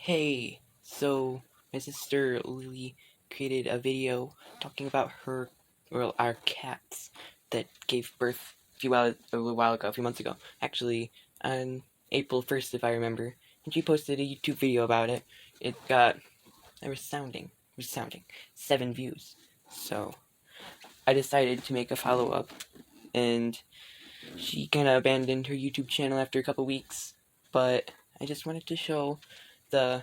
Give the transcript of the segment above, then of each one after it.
Hey, so my sister Lily created a video talking about our cats that gave birth a little while ago, a few months ago. Actually, on April 1st, if I remember. And she posted a YouTube video about it. It got a resounding 7 views. So I decided to make a follow-up, and she kind of abandoned her YouTube channel after a couple weeks. But I just wanted to show the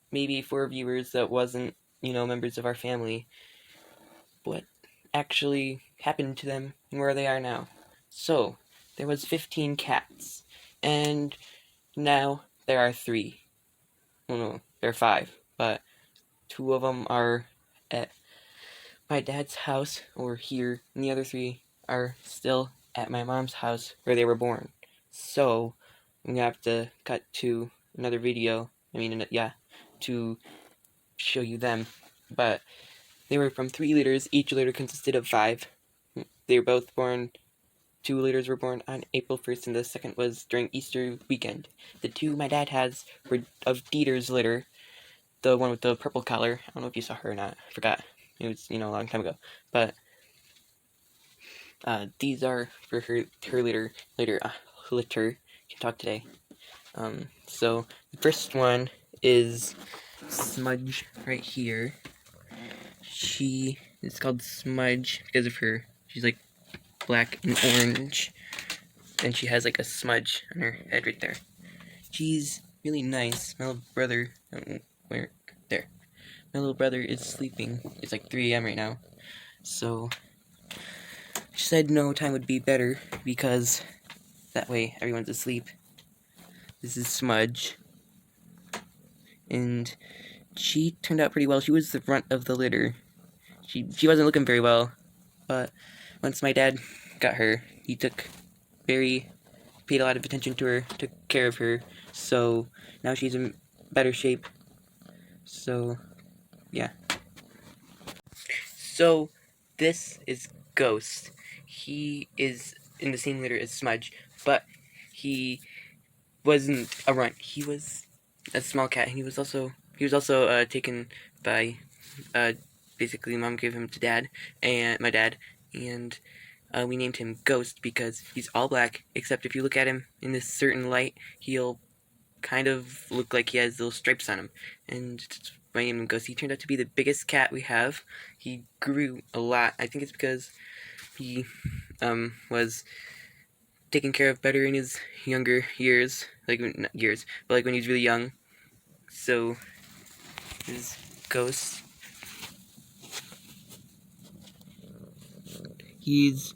maybe for viewers that wasn't, members of our family, what actually happened to them and where they are now. So, there was 15 cats, and now there are 3. Well, no, there are 5, but 2 of them are at my dad's house, or here, and the other 3 are still at my mom's house, where they were born. So, I'm gonna have to cut to another video, to show you them, but they were from 3 litters. Each litter consisted of 5. They were both born. 2 litters were born on April 1st, and the second was during Easter weekend. The 2 my dad has were of Dieter's litter, the one with the purple collar. I don't know if you saw her or not. I forgot. It was, a long time ago. But these are for her litter. Can talk today. So the first one is Smudge right here. It's called Smudge because of her. She's like black and orange, and she has like a smudge on her head right there. She's really nice. My little brother, where? There. My little brother is sleeping. It's like 3 a.m. right now. So, she said no time would be better because that way everyone's asleep. This is Smudge. And she turned out pretty well. She was the front of the litter. She wasn't looking very well, but once my dad got her, he paid a lot of attention to her, took care of her, so now she's in better shape. So, yeah. So, this is Ghost. He is in the same litter as Smudge, but he wasn't a runt. He was a small cat, and he was also taken by, basically mom gave him to dad, and my dad, and we named him Ghost because he's all black, except if you look at him in this certain light, he'll kind of look like he has little stripes on him, and that's why I named him Ghost. He turned out to be the biggest cat we have. He grew a lot. I think it's because he was taken care of better in his younger years, not years, but like when he was really young. So, this is Ghost. He's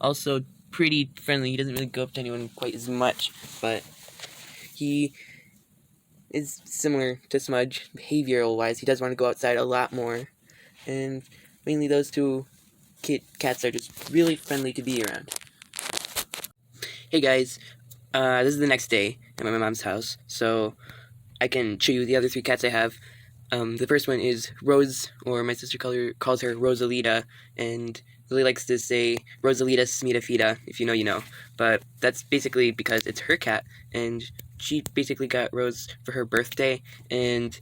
also pretty friendly. He doesn't really go up to anyone quite as much, but he is similar to Smudge behavioral-wise. He does want to go outside a lot more, and mainly those 2 cats are just really friendly to be around. Hey guys, this is the next day at my mom's house, so I can show you the other 3 cats I have. The first one is Rose, or my sister calls her Rosalita, and Lily likes to say Rosalita Smita, if you know, you know. But that's basically because it's her cat, and she basically got Rose for her birthday, and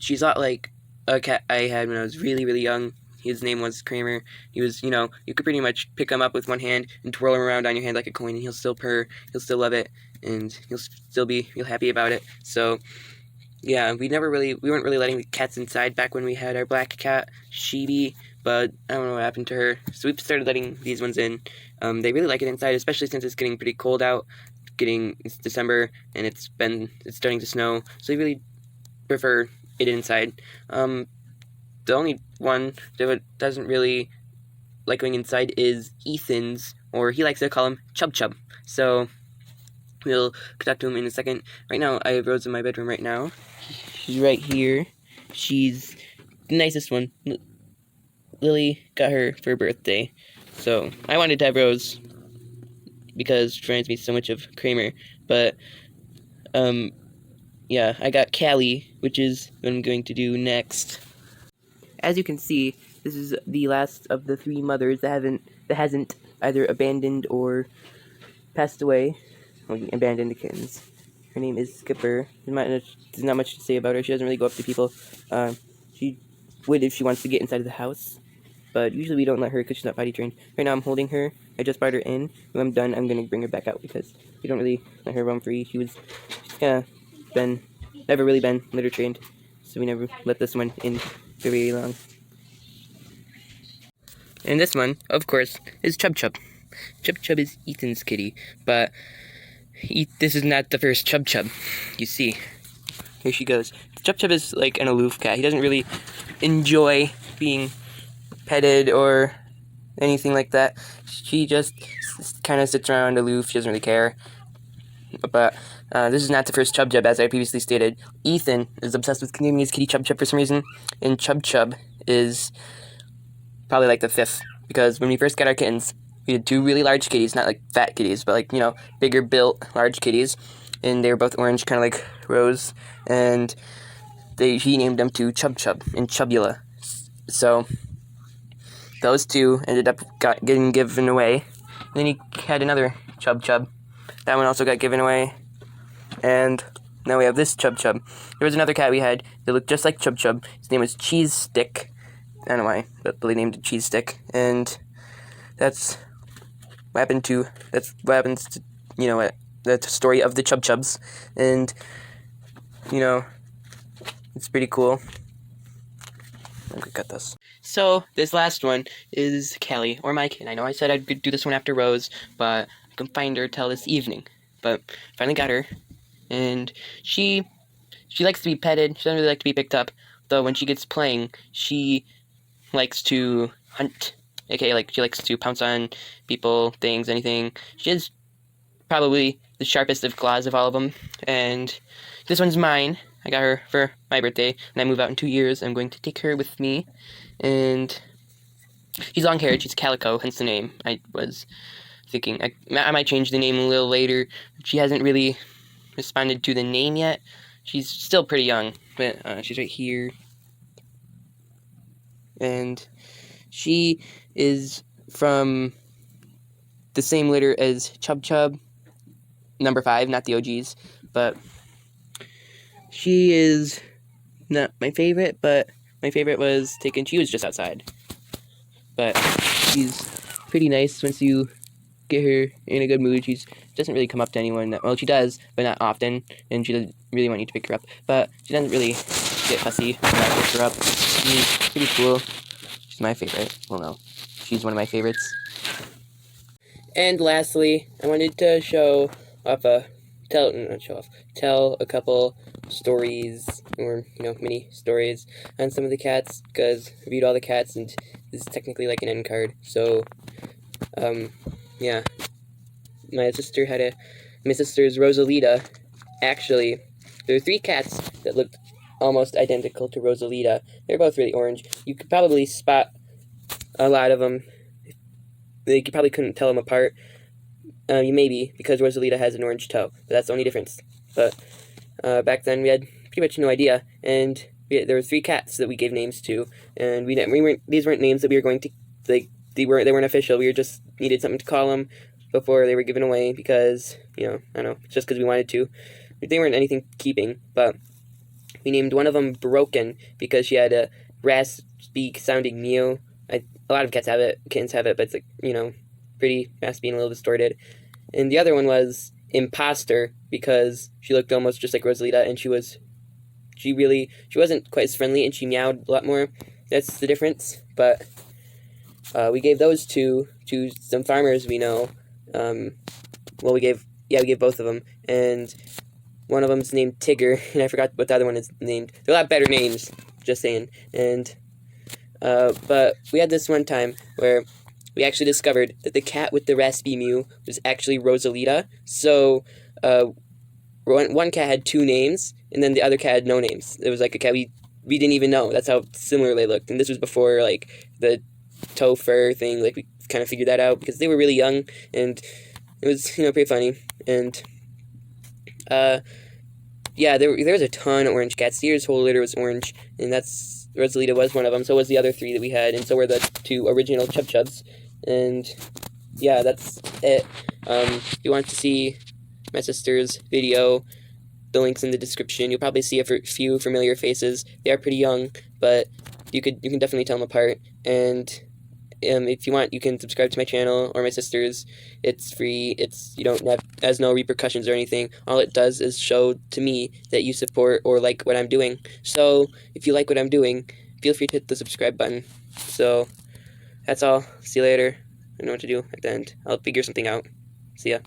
she's a lot like a cat I had when I was really, really young. His name was Kramer. He was, you could pretty much pick him up with one hand and twirl him around on your hand like a coin, and he'll still purr, he'll still love it, and he'll still be real happy about it. So, yeah, we weren't really letting the cats inside back when we had our black cat, Sheeby, but I don't know what happened to her. So we've started letting these ones in. They really like it inside, especially since it's getting pretty cold out. It's December, and it's starting to snow, so they really prefer it inside. The only one that doesn't really like going inside is Ethan's, or he likes to call him Chub Chub. So we'll talk to him in a second. Right now, I have Rose in my bedroom right now. She's right here. She's the nicest one. Lily got her for her birthday. So I wanted to have Rose because she reminds me so much of Kramer. But, yeah, I got Callie, which is what I'm going to do next. As you can see, this is the last of the 3 mothers that hasn't either abandoned or passed away. Well, abandoned the kittens. Her name is Skipper. There's not much to say about her. She doesn't really go up to people. She would if she wants to get inside of the house, but usually we don't let her because she's not potty trained. Right now I'm holding her. I just brought her in. When I'm done, I'm gonna bring her back out because we don't really let her roam free. She's kind of never really been litter trained, so we never let this one in for very long. And this one, of course, is Chub Chub. Chub Chub is Ethan's kitty, but this is not the first Chub Chub. You see, here she goes. Chub Chub is like an aloof cat. He doesn't really enjoy being petted or anything like that. She just kind of sits around aloof. She doesn't really care. But this is not the first Chub Chub, as I previously stated. Ethan is obsessed with naming his kitty Chub Chub for some reason, and Chub Chub is probably like the fifth, because when we first got our kittens, we had two really large kitties, not like fat kitties, but like, you know, bigger built, large kitties, and they were both orange, kind of like Rose, and he named them to Chub Chub and Chubula. So those two ended up getting given away. And then he had another Chub Chub. That one also got given away. And now we have this Chub Chub. There was another cat we had that looked just like Chub Chub. His name was Cheese Stick. I don't know why, but they named it Cheese Stick. And that's what happens to, you know, the story of the Chub Chubs. And, you know, it's pretty cool. I'm gonna cut this. So, this last one is Callie, or my kid. I know I said I'd do this one after Rose, but I couldn't find her till this evening. But finally got her, and she likes to be petted. She doesn't really like to be picked up, though when she gets playing, she likes to hunt. Okay, like, she likes to pounce on people, things, anything. She is probably the sharpest of claws of all of them, and this one's mine. I got her for my birthday, and I move out in 2 years. I'm going to take her with me, and she's long-haired. She's Calico, hence the name. I was thinking I might change the name a little later. She hasn't really responded to the name yet. She's still pretty young, but she's right here, and she is from the same litter as Chub Chub, number 5, not the OGs, but she is not my favorite, but my favorite was taken. She was just outside. But she's pretty nice once you get her in a good mood. She doesn't really come up to anyone. Well, she does, but not often. And she doesn't really want you to pick her up. But she doesn't really get fussy when I pick her up. She's pretty cool. She's my favorite. Well, no. She's one of my favorites. And lastly, I wanted to tell a couple stories, or, you know, mini stories on some of the cats, because I reviewed all the cats, and this is technically like an end card. So, yeah, my sister's Rosalita. Actually, there were 3 cats that looked almost identical to Rosalita. They're both really orange. You could probably spot a lot of them. You probably couldn't tell them apart. Maybe, because Rosalita has an orange toe, but that's the only difference. But back then we had pretty much no idea, and there were 3 cats that we gave names to, and these weren't names that we were going to, like, they weren't official. We just needed something to call them before they were given away, because, you know, I don't know, just because we wanted to. They weren't anything keeping, but we named one of them Broken because she had a raspy sounding mew. A lot of kittens have it, but it's, like, you know, pretty raspy and a little distorted. And the other one was Imposter because she looked almost just like Rosalita, and she wasn't quite as friendly, and she meowed a lot more. That's the difference. But we gave those two to some farmers we know. We gave both of them, and one of them's named Tigger, and I forgot what the other one is named. They're a lot better names, just saying. And but we had this one time where we actually discovered that the cat with the raspy mew was actually Rosalita. So, one cat had 2 names, and then the other cat had no names. It was like a cat we didn't even know. That's how similar they looked. And this was before, like, the toe fur thing. Like, we kind of figured that out because they were really young, and it was, you know, pretty funny. And, yeah, there was a ton of orange cats. Sears' whole litter was orange, and Rosalita was one of them. So was the other 3 that we had, and so were the 2 original Chub Chubs. And yeah, that's it. If you want to see my sister's video, the links in the description. You'll probably see a few familiar faces. They are pretty young, but you can definitely tell them apart. And if you want, you can subscribe to my channel or my sister's. It's free. You don't have has no repercussions or anything. All it does is show to me that you support or like what I'm doing. So if you like what I'm doing, feel free to hit the subscribe button. So that's all. See you later. I know what to do at the end. I'll figure something out. See ya.